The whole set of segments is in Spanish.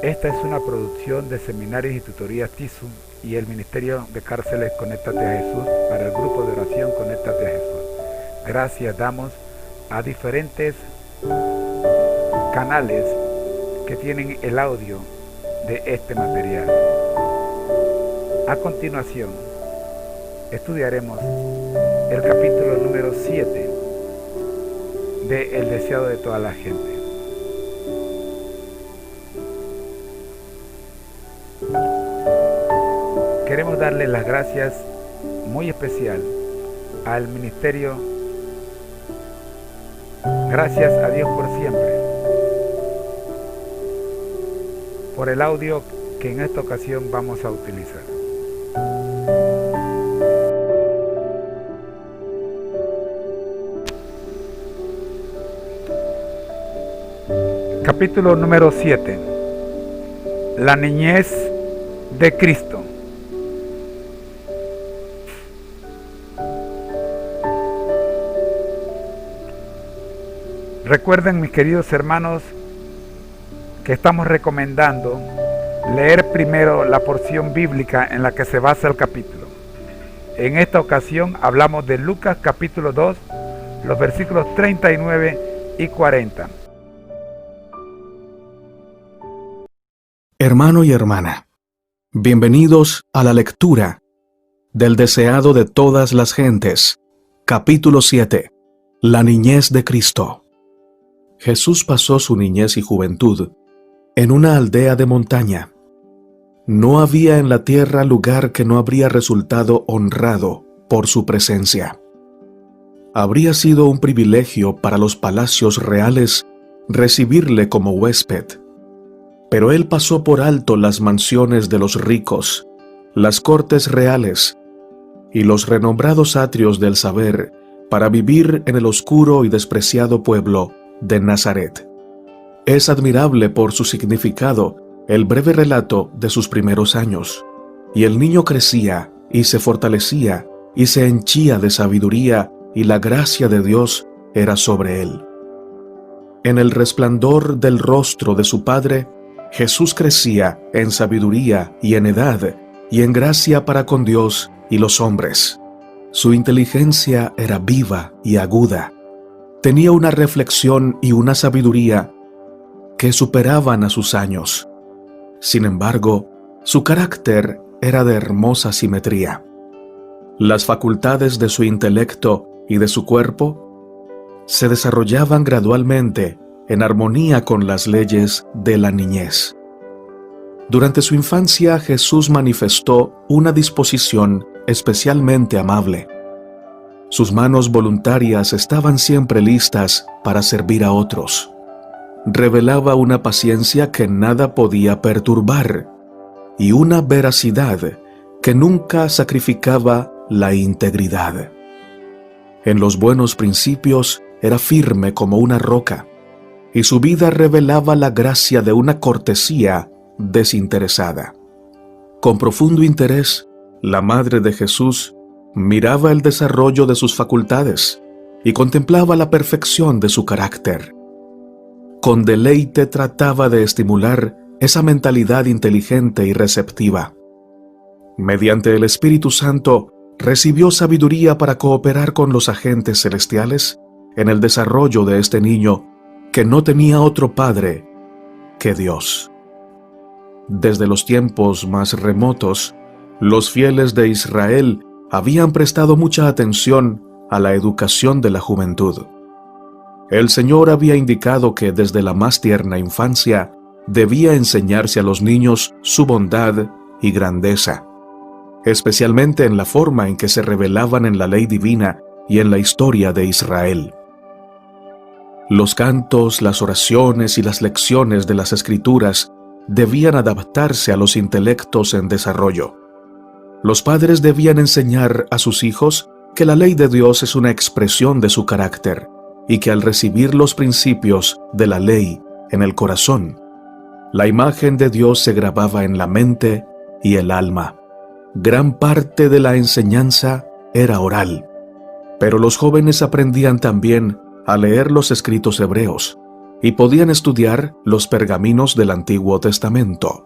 Esta es una producción de Seminarios y Tutorías TISU y el Ministerio de Cárceles Conéctate a Jesús para el grupo de oración Conéctate a Jesús. Gracias damos a diferentes canales que tienen el audio de este material. A continuación, estudiaremos el capítulo número 7 de El deseado de toda la gente. Queremos darle las gracias muy especial al ministerio. Gracias a Dios por siempre, por el audio que en esta ocasión vamos a utilizar. Capítulo número 7. La niñez de Cristo. Recuerden, mis queridos hermanos, que estamos recomendando leer primero la porción bíblica en la que se basa el capítulo. En esta ocasión hablamos de Lucas capítulo 2, los versículos 39 y 40. Hermano y hermana, bienvenidos a la lectura del deseado de todas las gentes, capítulo 7, la niñez de Cristo. Jesús pasó su niñez y juventud en una aldea de montaña. No había en la tierra lugar que no habría resultado honrado por su presencia. Habría sido un privilegio para los palacios reales recibirle como huésped. Pero él pasó por alto las mansiones de los ricos, las cortes reales y los renombrados atrios del saber para vivir en el oscuro y despreciado pueblo de Nazaret. Es admirable por su significado el breve relato de sus primeros años, y el niño crecía y se fortalecía y se henchía de sabiduría, y la gracia de Dios era sobre él. En el resplandor del rostro de su padre, Jesús crecía en sabiduría y en edad, y en gracia para con Dios y los hombres. Su inteligencia era viva y aguda. Tenía una reflexión y una sabiduría que superaban a sus años. Sin embargo, su carácter era de hermosa simetría. Las facultades de su intelecto y de su cuerpo se desarrollaban gradualmente en armonía con las leyes de la niñez. Durante su infancia, Jesús manifestó una disposición especialmente amable. Sus manos voluntarias estaban siempre listas para servir a otros. Revelaba una paciencia que nada podía perturbar y una veracidad que nunca sacrificaba la integridad. En los buenos principios era firme como una roca, y su vida revelaba la gracia de una cortesía desinteresada. Con profundo interés, la madre de Jesús miraba el desarrollo de sus facultades y contemplaba la perfección de su carácter. Con deleite trataba de estimular esa mentalidad inteligente y receptiva. Mediante el Espíritu Santo, recibió sabiduría para cooperar con los agentes celestiales en el desarrollo de este niño que no tenía otro padre que Dios. Desde los tiempos más remotos, los fieles de Israel habían prestado mucha atención a la educación de la juventud. El Señor había indicado que desde la más tierna infancia debía enseñarse a los niños su bondad y grandeza, especialmente en la forma en que se revelaban en la ley divina y en la historia de Israel. Los cantos, las oraciones y las lecciones de las Escrituras debían adaptarse a los intelectos en desarrollo. Los padres debían enseñar a sus hijos que la ley de Dios es una expresión de su carácter y que al recibir los principios de la ley en el corazón, la imagen de Dios se grababa en la mente y el alma. Gran parte de la enseñanza era oral, pero los jóvenes aprendían también a leer los escritos hebreos, y podían estudiar los pergaminos del Antiguo Testamento.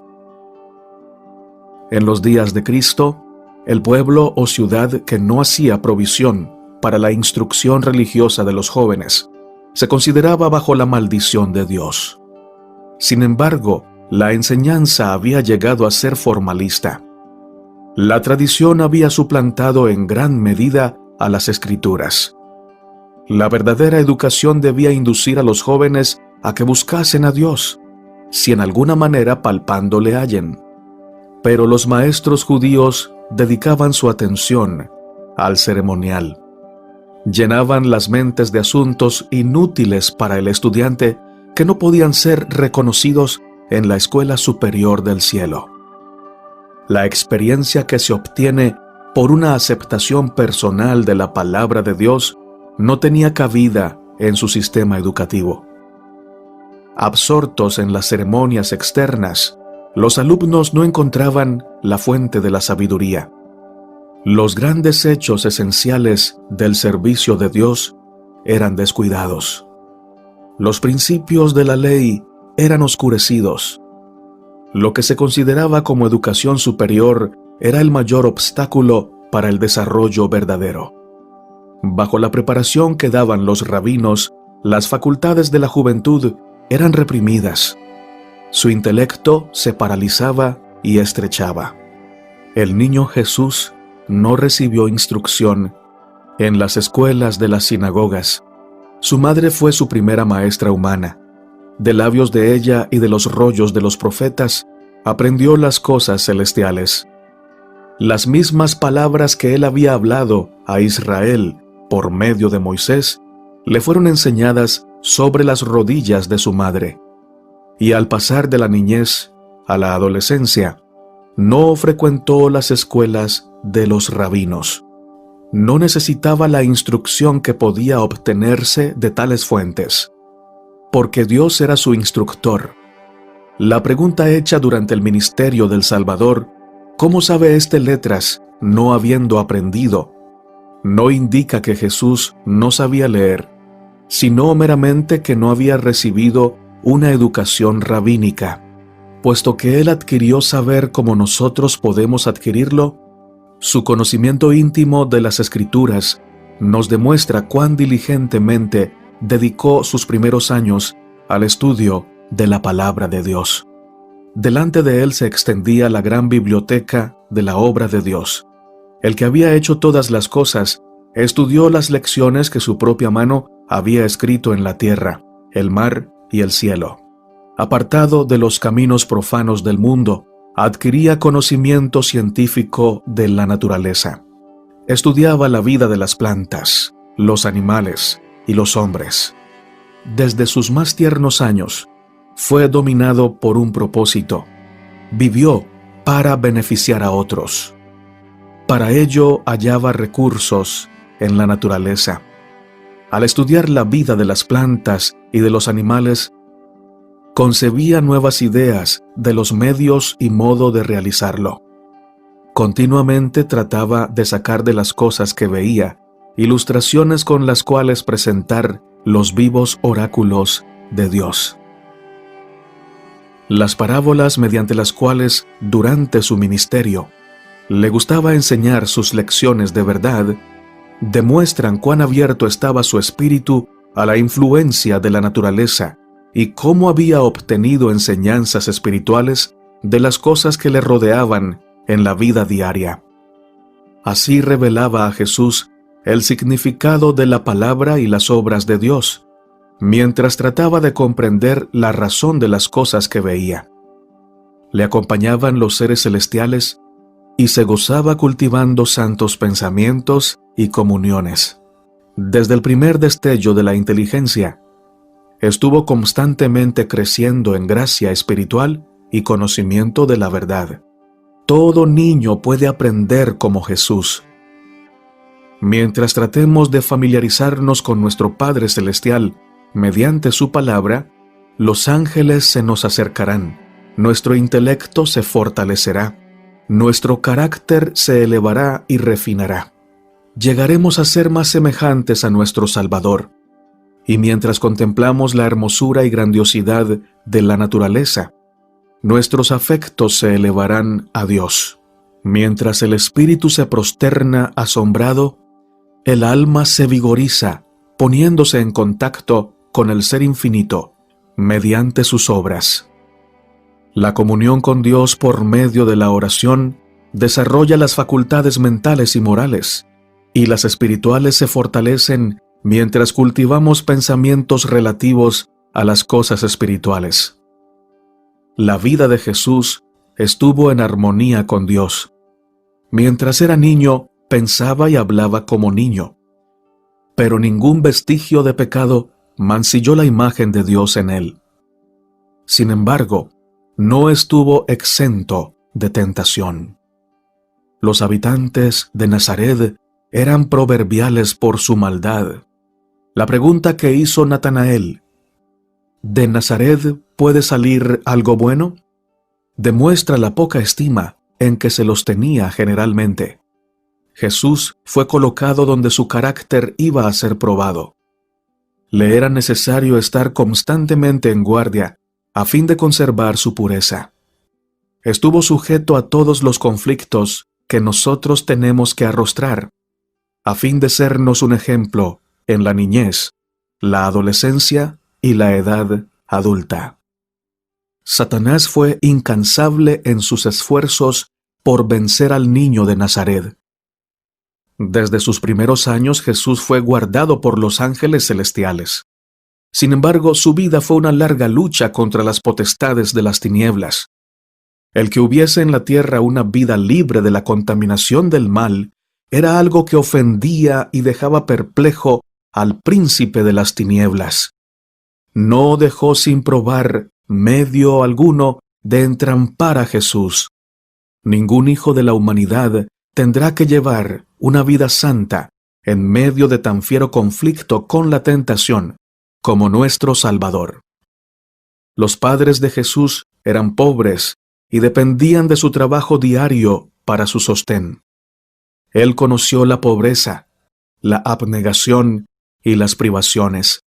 En los días de Cristo, el pueblo o ciudad que no hacía provisión para la instrucción religiosa de los jóvenes se consideraba bajo la maldición de Dios. Sin embargo, la enseñanza había llegado a ser formalista. La tradición había suplantado en gran medida a las Escrituras. La verdadera educación debía inducir a los jóvenes a que buscasen a Dios, si en alguna manera palpando le hallen. Pero los maestros judíos dedicaban su atención al ceremonial. Llenaban las mentes de asuntos inútiles para el estudiante que no podían ser reconocidos en la escuela superior del cielo. La experiencia que se obtiene por una aceptación personal de la palabra de Dios no tenía cabida en su sistema educativo. Absortos en las ceremonias externas, los alumnos no encontraban la fuente de la sabiduría. Los grandes hechos esenciales del servicio de Dios eran descuidados. Los principios de la ley eran oscurecidos. Lo que se consideraba como educación superior era el mayor obstáculo para el desarrollo verdadero. Bajo la preparación que daban los rabinos, las facultades de la juventud eran reprimidas. Su intelecto se paralizaba y estrechaba. El niño Jesús no recibió instrucción en las escuelas de las sinagogas. Su madre fue su primera maestra humana. De labios de ella y de los rollos de los profetas, aprendió las cosas celestiales. Las mismas palabras que él había hablado a Israel por medio de Moisés, le fueron enseñadas sobre las rodillas de su madre. Y al pasar de la niñez a la adolescencia, no frecuentó las escuelas de los rabinos. No necesitaba la instrucción que podía obtenerse de tales fuentes, porque Dios era su instructor. La pregunta hecha durante el ministerio del Salvador, ¿cómo sabe éste letras no habiendo aprendido?, no indica que Jesús no sabía leer, sino meramente que no había recibido una educación rabínica. Puesto que él adquirió saber como nosotros podemos adquirirlo, su conocimiento íntimo de las Escrituras nos demuestra cuán diligentemente dedicó sus primeros años al estudio de la palabra de Dios. Delante de él se extendía la gran biblioteca de la obra de Dios. El que había hecho todas las cosas estudió las lecciones que su propia mano había escrito en la tierra, el mar y el cielo. Apartado de los caminos profanos del mundo, adquiría conocimiento científico de la naturaleza. Estudiaba la vida de las plantas, los animales y los hombres. Desde sus más tiernos años, fue dominado por un propósito. Vivió para beneficiar a otros. Para ello hallaba recursos en la naturaleza. Al estudiar la vida de las plantas y de los animales, concebía nuevas ideas de los medios y modo de realizarlo. Continuamente trataba de sacar de las cosas que veía ilustraciones con las cuales presentar los vivos oráculos de Dios. Las parábolas mediante las cuales, durante su ministerio, le gustaba enseñar sus lecciones de verdad, demuestran cuán abierto estaba su espíritu a la influencia de la naturaleza y cómo había obtenido enseñanzas espirituales de las cosas que le rodeaban en la vida diaria. Así revelaba a Jesús el significado de la palabra y las obras de Dios, mientras trataba de comprender la razón de las cosas que veía. Le acompañaban los seres celestiales y se gozaba cultivando santos pensamientos y comuniones. Desde el primer destello de la inteligencia, estuvo constantemente creciendo en gracia espiritual y conocimiento de la verdad. Todo niño puede aprender como Jesús. Mientras tratemos de familiarizarnos con nuestro Padre Celestial mediante su palabra, los ángeles se nos acercarán, nuestro intelecto se fortalecerá, nuestro carácter se elevará y refinará. Llegaremos a ser más semejantes a nuestro Salvador. y mientras contemplamos la hermosura y grandiosidad de la naturaleza, nuestros afectos se elevarán a Dios. Mientras el espíritu se prosterna asombrado, el alma se vigoriza, poniéndose en contacto con el Ser Infinito mediante sus obras. La comunión con Dios por medio de la oración desarrolla las facultades mentales y morales, y las espirituales se fortalecen mientras cultivamos pensamientos relativos a las cosas espirituales. La vida de Jesús estuvo en armonía con Dios. Mientras era niño, pensaba y hablaba como niño, pero ningún vestigio de pecado mancilló la imagen de Dios en él. Sin embargo, no estuvo exento de tentación. Los habitantes de Nazaret eran proverbiales por su maldad. La pregunta que hizo Natanael, ¿de Nazaret puede salir algo bueno?, demuestra la poca estima en que se los tenía generalmente. Jesús fue colocado donde su carácter iba a ser probado. Le era necesario estar constantemente en guardia a fin de conservar su pureza. Estuvo sujeto a todos los conflictos que nosotros tenemos que arrostrar, a fin de sernos un ejemplo en la niñez, la adolescencia y la edad adulta. Satanás fue incansable en sus esfuerzos por vencer al niño de Nazaret. Desde sus primeros años Jesús fue guardado por los ángeles celestiales. Sin embargo, su vida fue una larga lucha contra las potestades de las tinieblas. El que hubiese en la tierra una vida libre de la contaminación del mal era algo que ofendía y dejaba perplejo al príncipe de las tinieblas. No dejó sin probar medio alguno de entrampar a Jesús. Ningún hijo de la humanidad tendrá que llevar una vida santa en medio de tan fiero conflicto con la tentación como nuestro Salvador. Los padres de Jesús eran pobres y dependían de su trabajo diario para su sostén. Él conoció la pobreza, la abnegación y las privaciones.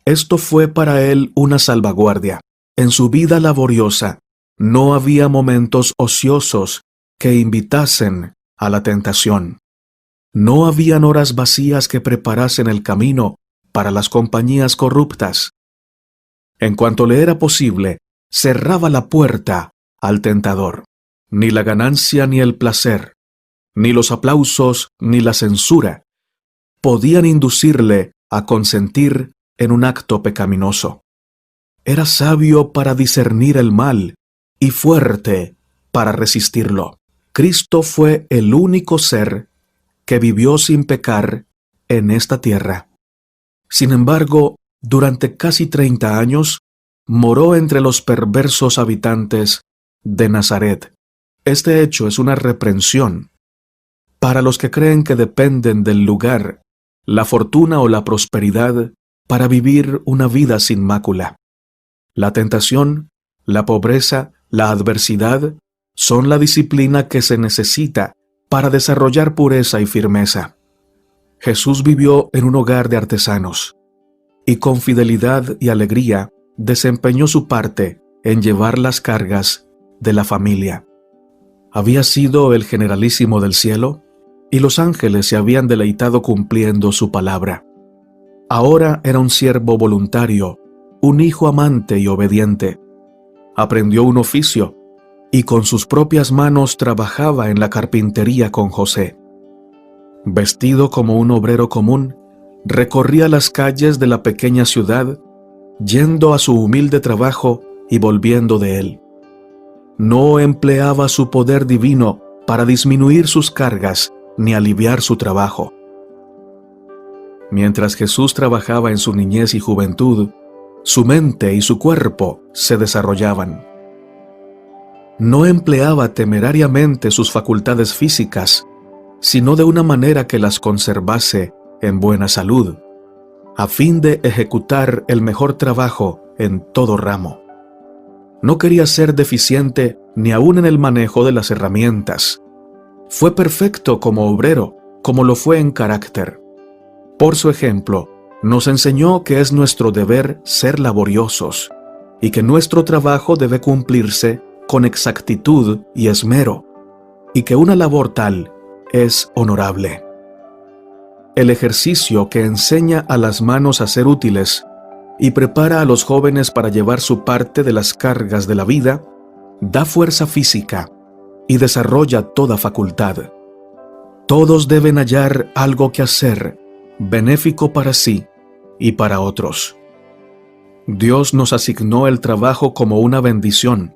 Esto fue para él una salvaguardia. En su vida laboriosa no había momentos ociosos que invitasen a la tentación. No habían horas vacías que preparasen el camino para las compañías corruptas. En cuanto le era posible, cerraba la puerta al tentador. Ni la ganancia ni el placer, ni los aplausos ni la censura podían inducirle a consentir en un acto pecaminoso. Era sabio para discernir el mal y fuerte para resistirlo. Cristo fue el único ser que vivió sin pecar en esta tierra. Sin embargo, durante casi 30 años, moró entre los perversos habitantes de Nazaret. Este hecho es una reprensión para los que creen que dependen del lugar, la fortuna o la prosperidad para vivir una vida sin mácula. La tentación, la pobreza, la adversidad son la disciplina que se necesita para desarrollar pureza y firmeza. Jesús vivió en un hogar de artesanos y con fidelidad y alegría desempeñó su parte en llevar las cargas de la familia. Había sido el generalísimo del cielo y los ángeles se habían deleitado cumpliendo su palabra. Ahora era un siervo voluntario, un hijo amante y obediente. Aprendió un oficio y con sus propias manos trabajaba en la carpintería con José. Vestido como un obrero común, recorría las calles de la pequeña ciudad, yendo a su humilde trabajo y volviendo de él. No empleaba su poder divino para disminuir sus cargas ni aliviar su trabajo. Mientras Jesús trabajaba en su niñez y juventud, su mente y su cuerpo se desarrollaban. No empleaba temerariamente sus facultades físicas, sino de una manera que las conservase en buena salud, a fin de ejecutar el mejor trabajo en todo ramo. No quería ser deficiente ni aún en el manejo de las herramientas. Fue perfecto como obrero, como lo fue en carácter. Por su ejemplo, Nos enseñó que es nuestro deber ser laboriosos y que nuestro trabajo debe cumplirse con exactitud y esmero, y que una labor tal es honorable. El ejercicio que enseña a las manos a ser útiles y prepara a los jóvenes para llevar su parte de las cargas de la vida, da fuerza física y desarrolla toda facultad. Todos deben hallar algo que hacer, benéfico para sí y para otros. Dios nos asignó el trabajo como una bendición,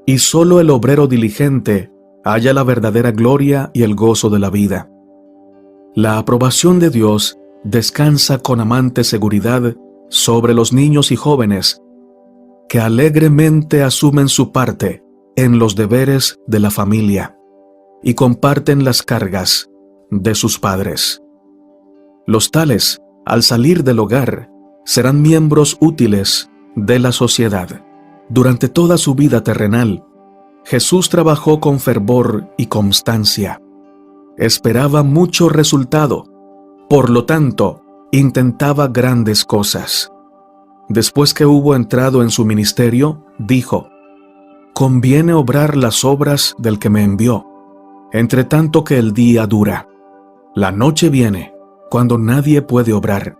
y solo el obrero diligente halla la verdadera gloria y el gozo de la vida. La aprobación de Dios descansa con amante seguridad sobre los niños y jóvenes que alegremente asumen su parte en los deberes de la familia y comparten las cargas de sus padres. Los tales, al salir del hogar, serán miembros útiles de la sociedad. Durante toda su vida terrenal, Jesús trabajó con fervor y constancia. Esperaba mucho resultado, por lo tanto, intentaba grandes cosas. Después que hubo entrado en su ministerio, dijo: «Conviene obrar las obras del que me envió, entre tanto que el día dura. La noche viene, cuando nadie puede obrar».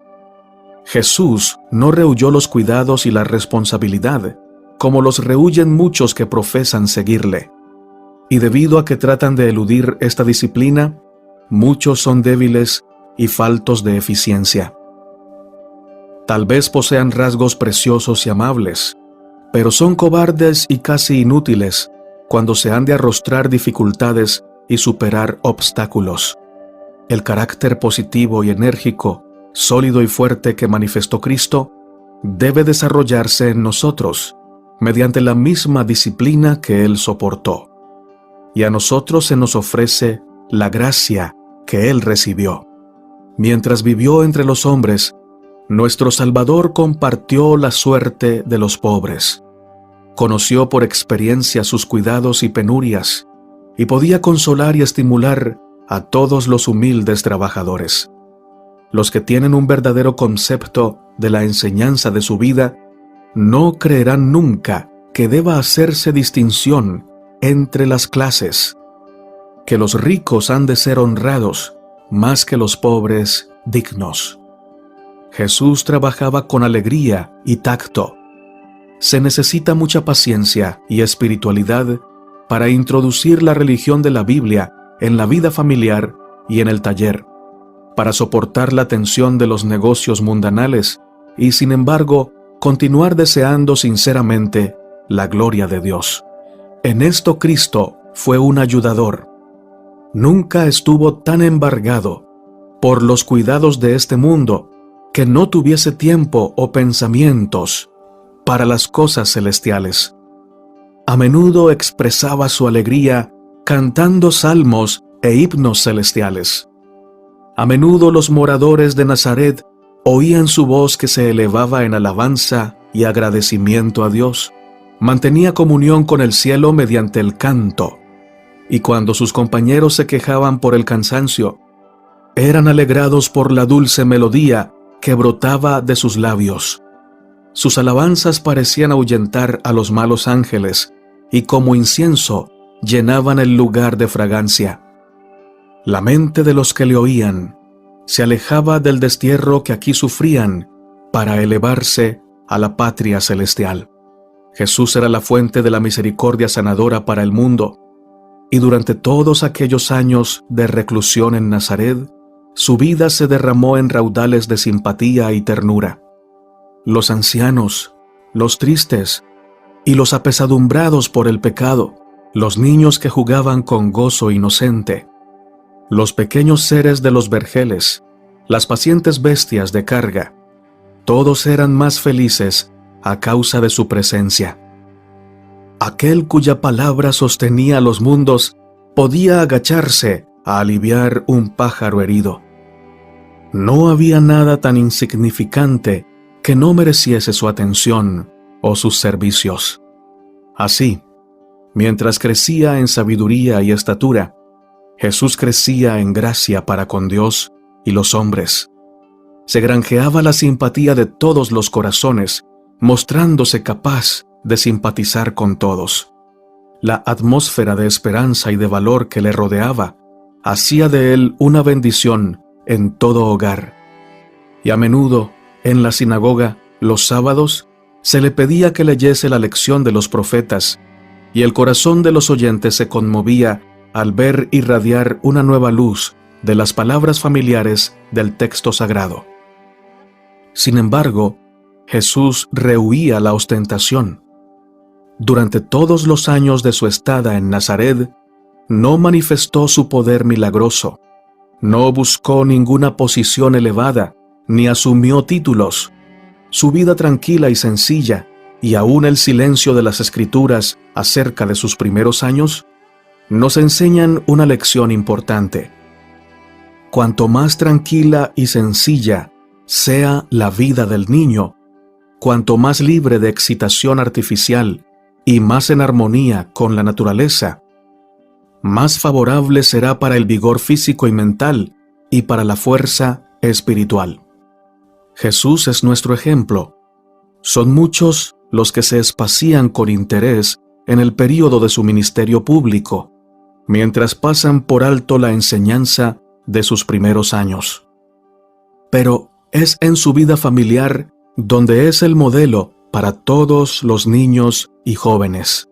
Jesús no rehuyó los cuidados y la responsabilidad, como los rehuyen muchos que profesan seguirle. Y debido a que tratan de eludir esta disciplina, muchos son débiles y faltos de eficiencia. Tal vez posean rasgos preciosos y amables, pero son cobardes y casi inútiles cuando se han de arrostrar dificultades y superar obstáculos. El carácter positivo y enérgico, sólido y fuerte que manifestó Cristo, debe desarrollarse en nosotros, mediante la misma disciplina que Él soportó. Y a nosotros se nos ofrece la gracia que Él recibió. Mientras vivió entre los hombres, nuestro Salvador compartió la suerte de los pobres. Conoció por experiencia sus cuidados y penurias, y podía consolar y estimular a todos los humildes trabajadores. Los que tienen un verdadero concepto de la enseñanza de su vida no creerán nunca que deba hacerse distinción entre las clases, que los ricos han de ser honrados más que los pobres dignos. Jesús trabajaba con alegría y tacto. Se necesita mucha paciencia y espiritualidad para introducir la religión de la Biblia en la vida familiar y en el taller, para soportar la tensión de los negocios mundanales y, sin embargo, continuar deseando sinceramente la gloria de Dios. En esto Cristo fue un ayudador. Nunca estuvo tan embargado por los cuidados de este mundo que no tuviese tiempo o pensamientos para las cosas celestiales. A menudo expresaba su alegría cantando salmos e himnos celestiales. A menudo los moradores de Nazaret oían su voz que se elevaba en alabanza y agradecimiento a Dios. Mantenía comunión con el cielo mediante el canto, y cuando sus compañeros se quejaban por el cansancio, eran alegrados por la dulce melodía que brotaba de sus labios. Sus alabanzas parecían ahuyentar a los malos ángeles, y como incienso llenaban el lugar de fragancia. La mente de los que le oían se alejaba del destierro que aquí sufrían para elevarse a la patria celestial. Jesús era la fuente de la misericordia sanadora para el mundo, y durante todos aquellos años de reclusión en Nazaret, su vida se derramó en raudales de simpatía y ternura. Los ancianos, los tristes y los apesadumbrados por el pecado, los niños que jugaban con gozo inocente, los pequeños seres de los vergeles, las pacientes bestias de carga, todos eran más felices a causa de su presencia. Aquel cuya palabra sostenía los mundos podía agacharse a aliviar un pájaro herido. No había nada tan insignificante que no mereciese su atención o sus servicios. Así, mientras crecía en sabiduría y estatura, Jesús crecía en gracia para con Dios y los hombres. se granjeaba la simpatía de todos los corazones, mostrándose capaz de simpatizar con todos. La atmósfera de esperanza y de valor que le rodeaba hacía de él una bendición en todo hogar. Y a menudo, en la sinagoga, los sábados, se le pedía que leyese la lección de los profetas, y el corazón de los oyentes se conmovía al ver irradiar una nueva luz de las palabras familiares del texto sagrado. Sin embargo, Jesús rehuía la ostentación. Durante todos los años de su estada en Nazaret, no manifestó su poder milagroso, no buscó ninguna posición elevada, ni asumió títulos. Su vida tranquila y sencilla, y aún el silencio de las Escrituras acerca de sus primeros años, nos enseñan una lección importante. Cuanto más tranquila y sencilla sea la vida del niño, cuanto más libre de excitación artificial y más en armonía con la naturaleza, más favorable será para el vigor físico y mental y para la fuerza espiritual. Jesús es nuestro ejemplo. Son muchos los que se espacían con interés en el período de su ministerio público, mientras pasan por alto la enseñanza de sus primeros años. Pero es en su vida familiar donde es el modelo para todos los niños y jóvenes.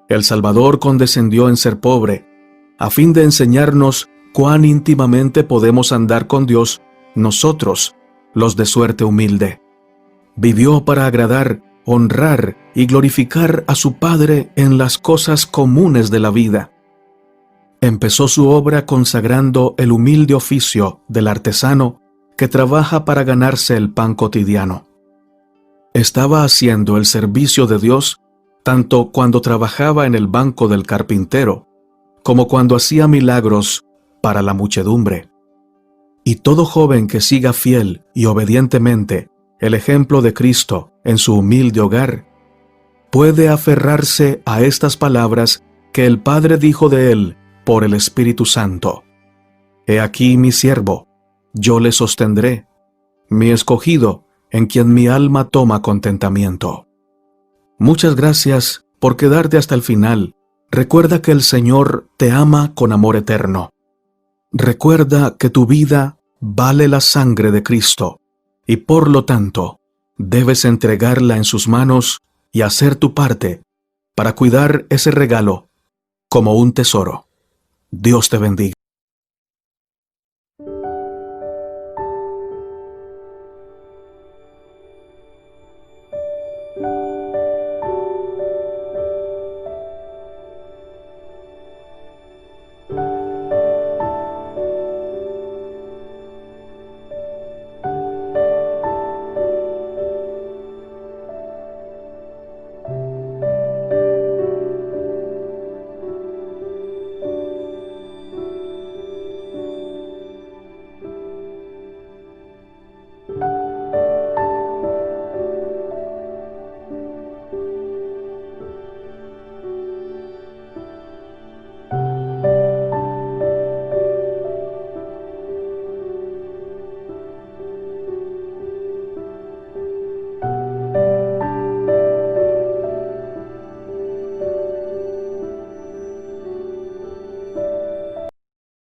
El Salvador condescendió en ser pobre, a fin de enseñarnos cuán íntimamente podemos andar con Dios nosotros, los de suerte humilde. Vivió para agradar, honrar y glorificar a su Padre en las cosas comunes de la vida. Empezó su obra consagrando el humilde oficio del artesano que trabaja para ganarse el pan cotidiano. Estaba haciendo el servicio de Dios tanto cuando trabajaba en el banco del carpintero, como cuando hacía milagros para la muchedumbre. Y todo joven que siga fiel y obedientemente el ejemplo de Cristo en su humilde hogar, puede aferrarse a estas palabras que el Padre dijo de él por el Espíritu Santo. He aquí mi siervo, yo le sostendré, mi escogido, en quien mi alma toma contentamiento. Muchas gracias por quedarte hasta el final. Recuerda que el Señor te ama con amor eterno. Recuerda que tu vida vale la sangre de Cristo y por lo tanto debes entregarla en sus manos y hacer tu parte para cuidar ese regalo como un tesoro. Dios te bendiga.